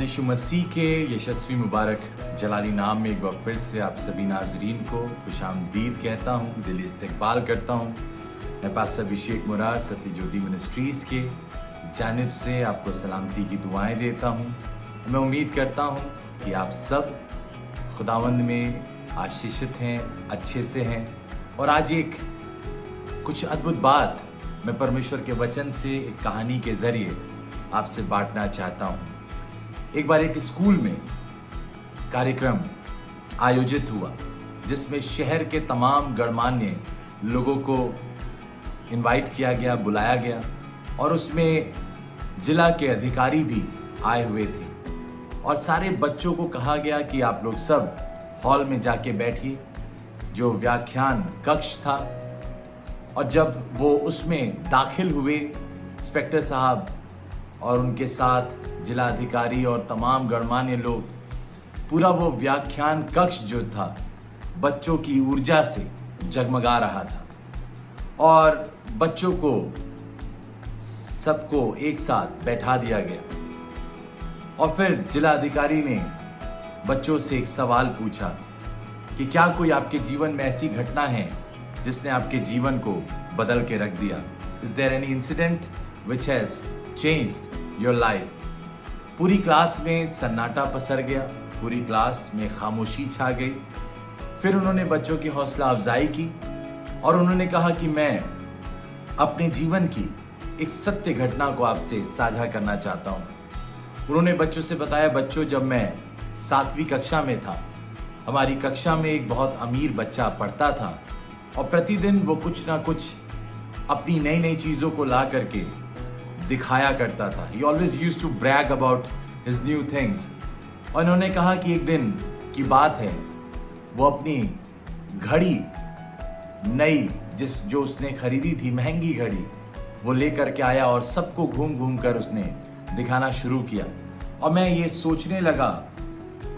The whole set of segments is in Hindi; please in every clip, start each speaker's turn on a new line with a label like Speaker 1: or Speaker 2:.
Speaker 1: खुदावंद यीशु मसीह के यशस्वी मुबारक जलाली नाम में एक बार फिर से आप सभी नाजरीन को खुशामदीद कहता हूँ, दिली इस्तकबाल करता हूँ। मैं पास्टर अभिषेक मुरार सत्य ज्योति मिनिस्ट्रीज़ के जानिब से आपको सलामती की दुआएं देता हूँ। मैं उम्मीद करता हूँ कि आप सब खुदावंद में आशीषित हैं, अच्छे से हैं। और आज एक कुछ अद्भुत बात मैं परमेश्वर के वचन से एक कहानी के जरिए आपसे बांटना चाहता हूँ। एक बार एक स्कूल में कार्यक्रम आयोजित हुआ जिसमें शहर के तमाम गणमान्य लोगों को इनवाइट किया गया, बुलाया गया, और उसमें जिला के अधिकारी भी आए हुए थे। और सारे बच्चों को कहा गया कि आप लोग सब हॉल में जाके बैठिए, जो व्याख्यान कक्ष था। और जब वो उसमें दाखिल हुए, इंस्पेक्टर साहब और उनके साथ जिला अधिकारी और तमाम गणमान्य लोग, पूरा वो व्याख्यान कक्ष जो था बच्चों की ऊर्जा से जगमगा रहा था। और बच्चों को सबको एक साथ बैठा दिया गया। और फिर जिला अधिकारी ने बच्चों से एक सवाल पूछा कि क्या कोई आपके जीवन में ऐसी घटना है जिसने आपके जीवन को बदल के रख दिया? Is there any incident which has changed your life? पूरी क्लास में सन्नाटा पसर गया, पूरी क्लास में खामोशी छा गई। फिर उन्होंने बच्चों की हौसला अफजाई की और उन्होंने कहा कि मैं अपने जीवन की एक सत्य घटना को आपसे साझा करना चाहता हूँ। उन्होंने बच्चों से बताया, बच्चों, जब मैं 7वीं कक्षा में था, हमारी कक्षा में एक बहुत अमीर बच्चा पढ़ता था और प्रतिदिन वो कुछ ना कुछ अपनी नई नई चीज़ों को ला करके दिखाया करता था। He always used to brag about his new things। और इन्होंने कहा कि एक दिन की बात है, वो अपनी घड़ी नई जो उसने खरीदी थी, महंगी घड़ी, वो लेकर के आया और सबको घूम घूम कर उसने दिखाना शुरू किया। और मैं ये सोचने लगा,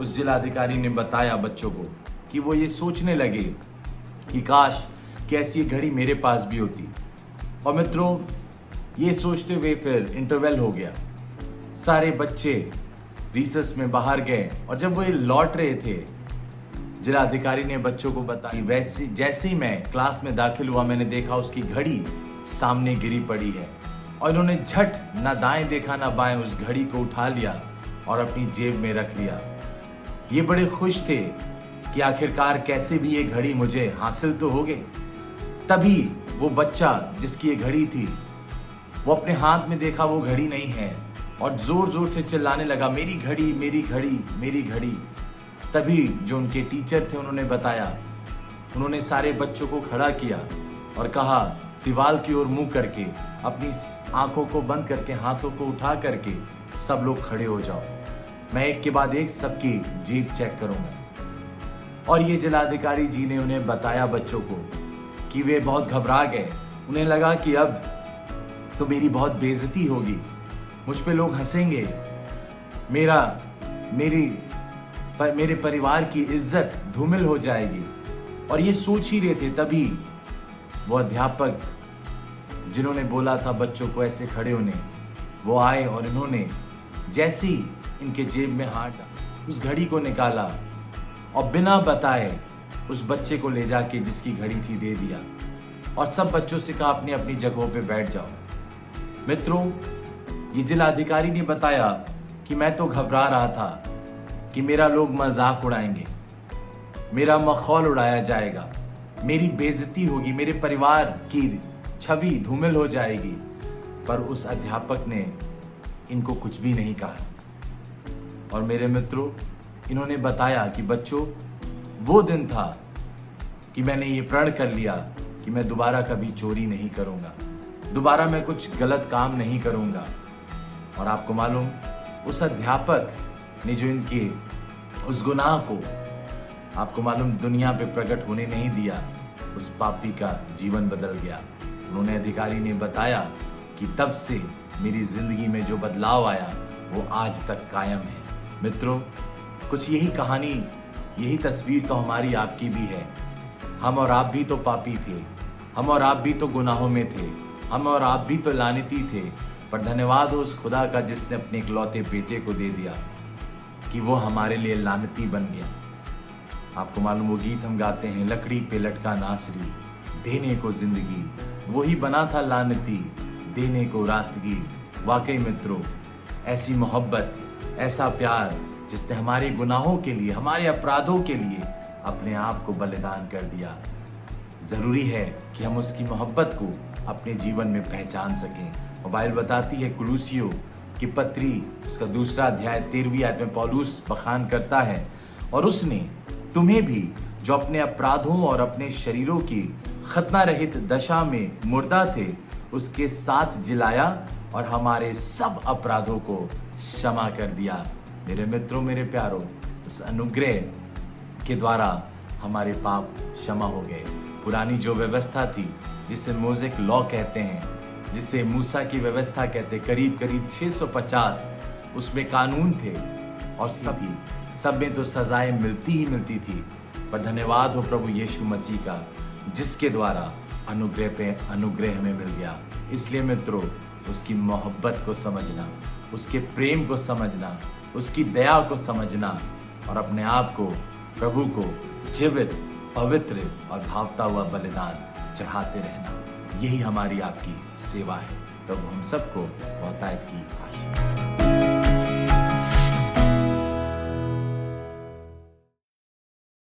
Speaker 1: उस जिलाधिकारी ने बताया बच्चों को कि वो ये सोचने लगे कि काश कि ऐसी घड़ी मेरे पास भी होती। और मित्रों, ये सोचते हुए फिर इंटरवल हो गया, सारे बच्चे रिसेस में बाहर गए। और जब वो लौट रहे थे, जिलाधिकारी ने बच्चों को बताया, वैसे जैसे ही मैं क्लास में दाखिल हुआ, मैंने देखा उसकी घड़ी सामने गिरी पड़ी है। और इन्होंने झट ना दाएं देखा ना बाएं, उस घड़ी को उठा लिया और अपनी जेब में रख लिया। ये बड़े खुश थे कि आखिरकार कैसे भी ये घड़ी मुझे हासिल तो हो गई। तभी वो बच्चा जिसकी ये घड़ी थी, वो अपने हाथ में देखा वो घड़ी नहीं है और जोर जोर से चिल्लाने लगा, मेरी घड़ी, मेरी घड़ी, मेरी घड़ी। तभी जो उनके टीचर थे उन्होंने बताया, उन्होंने सारे बच्चों को खड़ा किया और कहा, दीवार की ओर मुंह करके, अपनी आंखों को बंद करके, हाथों को उठा करके सब लोग खड़े हो जाओ। मैं एक के बाद एक सबकी जेब चेक करूंगा। और ये जिलाधिकारी जी ने उन्हें बताया बच्चों को कि वे बहुत घबरा गए। उन्हें लगा कि अब तो मेरी बहुत बेइज्जती होगी, मुझ पे लोग हंसेंगे, मेरे परिवार की इज्जत धूमिल हो जाएगी। और ये सोच ही रहे थे, तभी वो अध्यापक जिन्होंने बोला था बच्चों को ऐसे खड़े होने, वो आए और इन्होंने जैसे ही इनके जेब में हाथ डाला, उस घड़ी को निकाला और बिना बताए उस बच्चे को ले जाके जिसकी घड़ी थी दे दिया। और सब बच्चों से कहा, अपनी अपनी जगहों पे बैठ जाओ। मित्रों, ये जिलाधिकारी ने बताया कि मैं तो घबरा रहा था कि मेरा लोग मजाक उड़ाएंगे, मेरा मखौल उड़ाया जाएगा, मेरी बेइज्जती होगी, मेरे परिवार की छवि धूमिल हो जाएगी। पर उस अध्यापक ने इनको कुछ भी नहीं कहा। और मेरे मित्रों, इन्होंने बताया कि बच्चों, वो दिन था कि मैंने ये प्रण कर लिया कि मैं दोबारा कभी चोरी नहीं करूंगा, दोबारा मैं कुछ गलत काम नहीं करूंगा। और आपको मालूम, उस अध्यापक ने जो इनके उस गुनाह को, आपको मालूम, दुनिया पे प्रकट होने नहीं दिया, उस पापी का जीवन बदल गया। उन्होंने अधिकारी ने बताया कि तब से मेरी जिंदगी में जो बदलाव आया वो आज तक कायम है। मित्रों, कुछ यही कहानी, यही तस्वीर तो हमारी आपकी भी है। हम और आप भी तो पापी थे, हम और आप भी तो गुनाहों में थे, हम और आप भी तो लानती थे, पर धन्यवाद हो उस खुदा का जिसने अपने इकलौते बेटे को दे दिया कि वो हमारे लिए लानती बन गया। आपको मालूम वो गीत हम गाते हैं, लकड़ी पे लटका नासरी देने को जिंदगी, वही बना था लानती देने को रास्तगी। वाकई मित्रों, ऐसी मोहब्बत, ऐसा प्यार जिसने हमारे गुनाहों के लिए, हमारे अपराधों के लिए अपने आप को बलिदान कर दिया, जरूरी है कि हम उसकी मोहब्बत को अपने जीवन में पहचान सकें। और बाइबल बताती है, कुलूसियों की पत्री उसका 2 अध्याय 13वीं आयत में पौलुस बखान करता है, और उसने तुम्हें भी जो अपने अपराधों और अपने शरीरों की खतना रहित दशा में मुर्दा थे उसके साथ जिलाया और हमारे सब अपराधों को क्षमा कर दिया। मेरे मित्रों, मेरे प्यारों, उस अनुग्रह के द्वारा हमारे पाप क्षमा हो गए। पुरानी जो व्यवस्था थी, जिसे मोज़ेक लॉ कहते हैं, जिसे मूसा की व्यवस्था कहते, करीब करीब 650 उसमें कानून थे और सब में तो सजाएं मिलती ही मिलती थी। पर धन्यवाद हो प्रभु यीशु मसीह का, जिसके द्वारा अनुग्रह पे अनुग्रह हमें मिल गया। इसलिए मित्रों, उसकी मोहब्बत को समझना, उसके प्रेम को समझना, उसकी दया को समझना और अपने आप को, प्रभु को जीवित, पवित्र और भावता हुआ बलिदान चढ़ाते रहना, यही हमारी आपकी सेवा है। प्रभु हम सबको बहुतायत की आशीष।